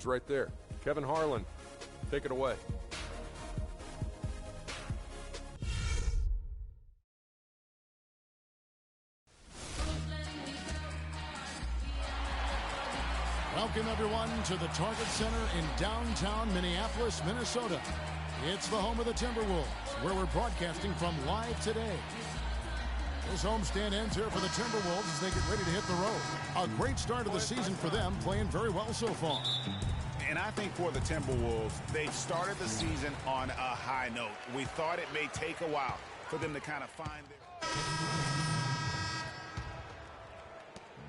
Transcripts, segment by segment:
right there. Kevin Harlan, take it away. Welcome, everyone, to the Target Center in downtown Minneapolis, Minnesota. It's the home of the Timberwolves, where we're broadcasting from live today. This homestand ends here for the Timberwolves as they get ready to hit the road. A great start of the season for them, playing very well so far. And I think for the Timberwolves, they've started the season on a high note. We thought it may take a while for them to kind of find their...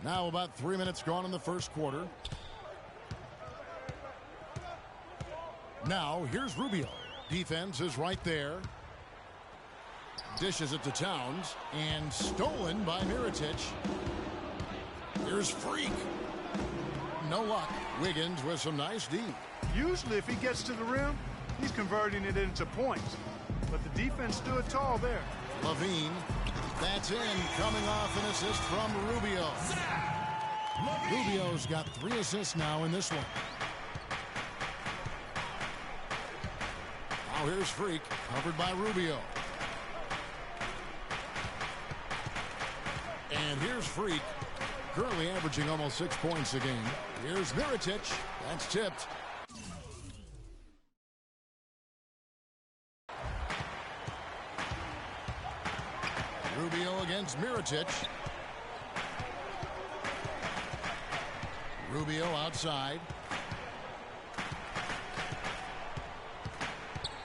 Now about 3 minutes gone in the first quarter. Now here's Rubio. Defense is right there. Dishes it to Towns and stolen by Mirotic. Here's Freak. No luck. Wiggins with some nice D. Usually if he gets to the rim, he's converting it into points. But the defense stood tall there. Levine. That's in. Coming off an assist from Rubio. Rubio's got 3 assists now in this one. Now here's Freak. Covered by Rubio. And here's Freak. Currently averaging almost 6 points a game. Here's Mirotic. That's tipped. Rubio against Mirotic. Rubio outside.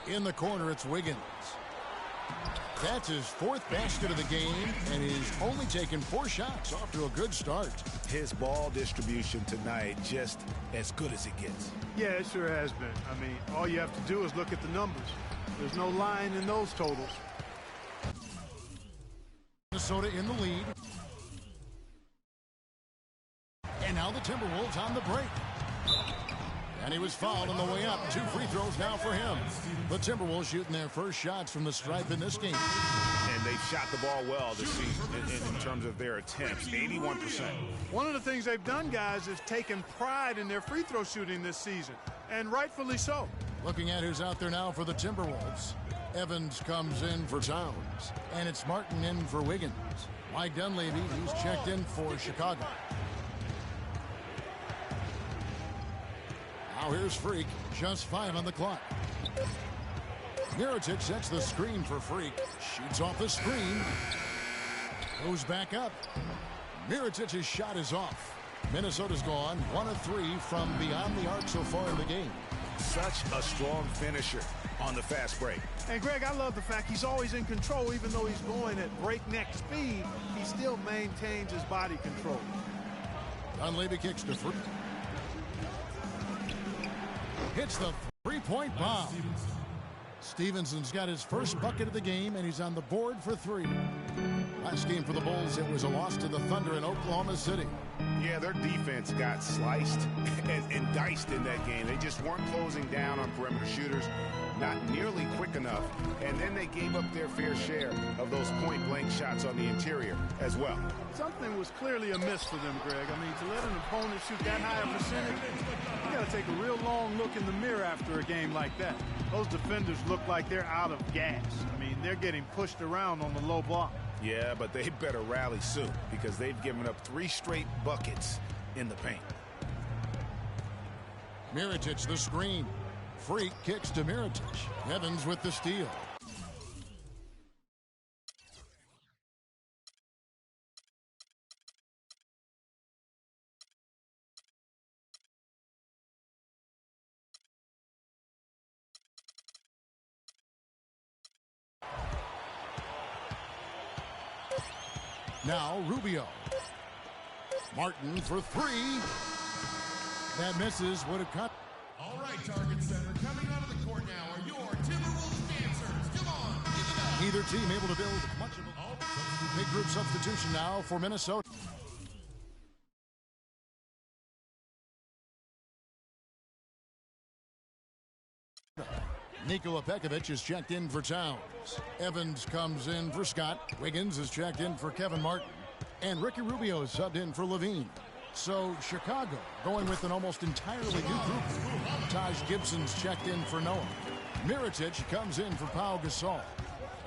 In the corner, it's Wiggins. That's his 4th basket of the game, and he's only taken 4 shots. Off to a good start. His ball distribution tonight just as good as it gets. Yeah, it sure has been. I mean, all you have to do is look at the numbers. There's no line in those totals. Minnesota in the lead. And now the Timberwolves on the break. And he was fouled on the way up. 2 free throws now for him. The Timberwolves shooting their first shots from the stripe in this game. And they've shot the ball well this season in terms of their attempts. 81%. One of the things they've done, guys, is taken pride in their free throw shooting this season. And rightfully so. Looking at who's out there now for the Timberwolves. Evans comes in for Towns. And it's Martin in for Wiggins. Mike Dunleavy, he's checked in for Chicago. Now here's Freak. Just 5 on the clock. Mirotic sets the screen for Freak. Shoots off the screen. Goes back up. Mirotic's shot is off. Minnesota's gone 1 of 3 from beyond the arc so far in the game. Such a strong finisher on the fast break. And Greg, I love the fact he's always in control. Even though he's going at breakneck speed, he still maintains his body control. Dunleavy kicks to Freak. Hits the 3-point bomb. Stevenson's got his first bucket of the game, and he's on the board for 3. Last game for the Bulls, it was a loss to the Thunder in Oklahoma City. Yeah, their defense got sliced and diced in that game. They just weren't closing down on perimeter shooters, not nearly quick enough. And then they gave up their fair share of those point-blank shots on the interior as well. Something was clearly amiss for them, Greg. I mean, to let an opponent shoot that high a percentage, you got to take a real long look in the mirror after a game like that. Those defenders look like they're out of gas. I mean, they're getting pushed around on the low block. Yeah, but they better rally soon because they've given up 3 straight buckets in the paint. Mirotic the screen. Freak kicks to Mirotic. Evans with the steal. Now Rubio. Martin for 3. That misses. Would have cut. All right, Target Center, coming out of the court now are your Timberwolves dancers. Come on, give it up. Neither team able to build much of a big group substitution now for Minnesota. Nikola Pekovic is checked in for Towns. Evans comes in for Scott. Wiggins is checked in for Kevin Martin. And Ricky Rubio is subbed in for Levine. So Chicago going with an almost entirely new group. Taj Gibson's checked in for Noah. Mirotic comes in for Pau Gasol.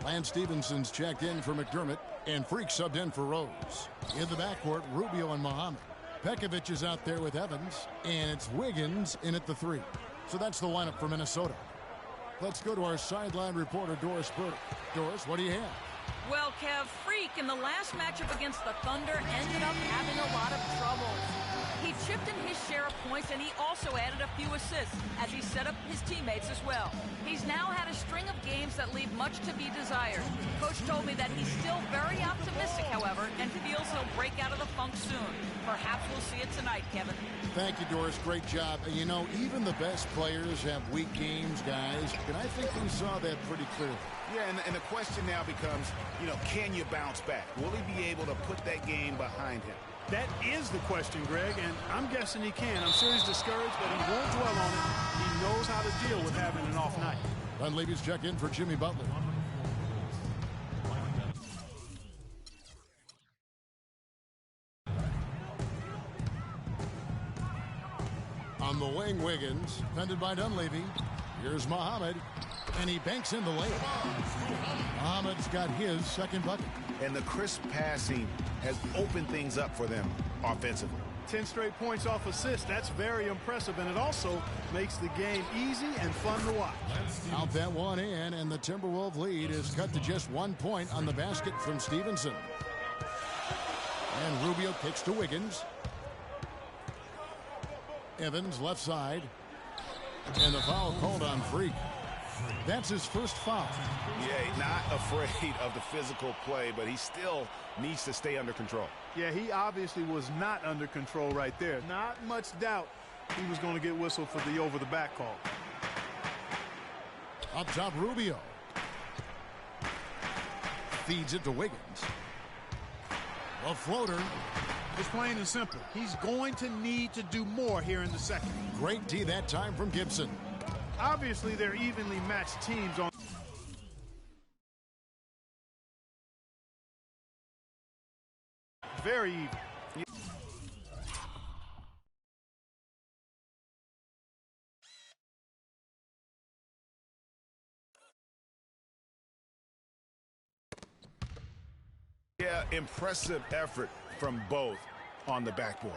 Lance Stephenson's checked in for McDermott, and Freak subbed in for Rose. In the backcourt, Rubio and Muhammad. Pekovic is out there with Evans, and it's Wiggins in at the 3. So that's the lineup for Minnesota. Let's go to our sideline reporter, Doris Burke. Doris, what do you have? Well, Kev, Freak in the last matchup against the Thunder ended up having a lot of trouble. He chipped in his share of points, and he also added a few assists as he set up his teammates as well. He's now had a string of games that leave much to be desired. Coach told me that he's still very optimistic, however, and feels he'll break out of the funk soon. Perhaps we'll see it tonight, Kevin. Thank you, Doris. Great job. You know, even the best players have weak games, guys, and I think we saw that pretty clearly. Yeah, and the question now becomes, can you bounce back? Will he be able to put that game behind him? That is the question, Greg, and I'm guessing he can. I'm sure he's discouraged, but he won't dwell on it. He knows how to deal with having an off night. Dunleavy's check in for Jimmy Butler. On the wing, Wiggins, defended by Dunleavy. Here's Muhammad, and he banks in the layup. Muhammad's got his second bucket. And the crisp passing has opened things up for them offensively. 10 straight points off assists. That's very impressive, and it also makes the game easy and fun to watch. Out that one in, and the Timberwolves lead is cut to just 1 point on the basket from Stevenson. And Rubio kicks to Wiggins. Evans left side. And the foul called on Freak. That's his first foul. Yeah, not afraid of the physical play, but he still needs to stay under control. Yeah, he obviously was not under control right there. Not much doubt he was going to get whistled for the over-the-back call. Up top, Rubio. Feeds it to Wiggins. A floater. It's plain and simple. He's going to need to do more here in the second. Great D that time from Gibson. Obviously, they're evenly matched teams on. Very even. Yeah, impressive effort from both on the backboard.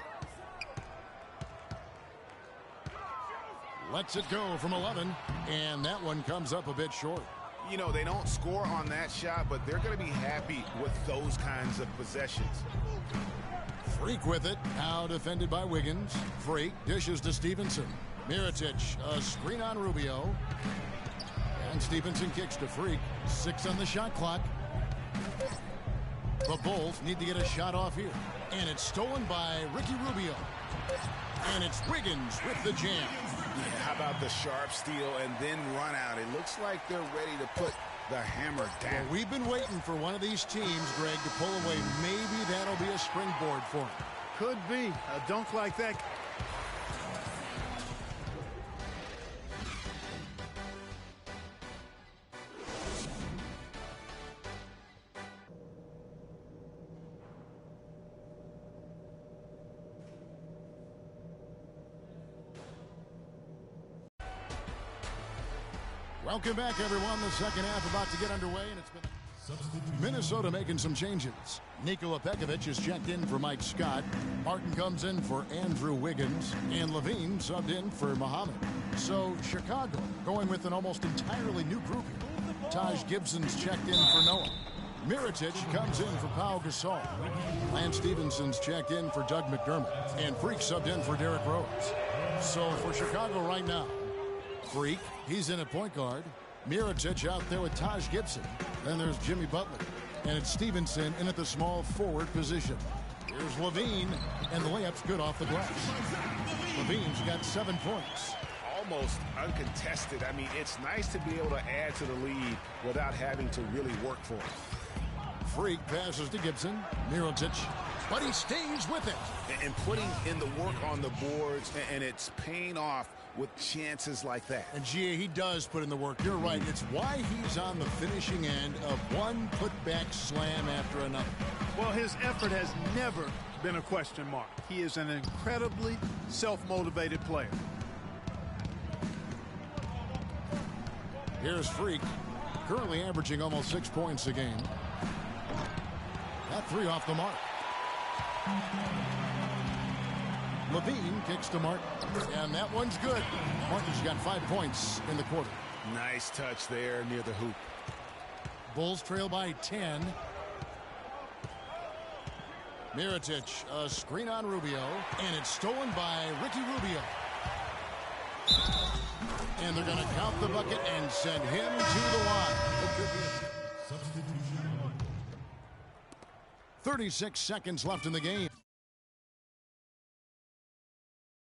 Lets it go from 11, and that one comes up a bit short. They don't score on that shot, but they're going to be happy with those kinds of possessions. Freak with it, now defended by Wiggins. Freak dishes to Stevenson. Mirotic, a screen on Rubio. And Stevenson kicks to Freak. 6 on the shot clock. The Bulls need to get a shot off here. And it's stolen by Ricky Rubio. And it's Wiggins with the jam. Yeah, how about the sharp steal and then run out? It looks like they're ready to put the hammer down. Well, we've been waiting for one of these teams, Greg, to pull away. Maybe that'll be a springboard for them. Could be. A dunk like that. Welcome back, everyone. The second half about to get underway, and it's been Minnesota making some changes. Nikola Pekovic is checked in for Mike Scott. Martin comes in for Andrew Wiggins, and Levine subbed in for Muhammad. So Chicago going with an almost entirely new group here. Taj Gibson's checked in for Noah. Mirotic comes in for Pau Gasol. Lance Stephenson's checked in for Doug McDermott, and Freak subbed in for Derrick Rose. So for Chicago right now, Freak, he's in at point guard. Mirotic out there with Taj Gibson. Then there's Jimmy Butler. And it's Stevenson in at the small forward position. Here's Levine, and the layup's good off the glass. Levine's got 7 points. Almost uncontested. I mean, it's nice to be able to add to the lead without having to really work for it. Freak passes to Gibson. Mirotic, but he stays with it. And putting in the work on the boards, and it's paying off with chances like that. And G.A., he does put in the work. You're right. It's why he's on the finishing end of one putback slam after another. Well, his effort has never been a question mark. He is an incredibly self-motivated player. Here's Freak, currently averaging almost 6 points a game. That three off the mark. Levine kicks to Martin, and that one's good. Martin's got 5 points in the quarter. Nice touch there near the hoop. Bulls trail by 10. Mirotic, a screen on Rubio, and it's stolen by Ricky Rubio. And they're going to count the bucket and send him to the line. 36 seconds left in the game.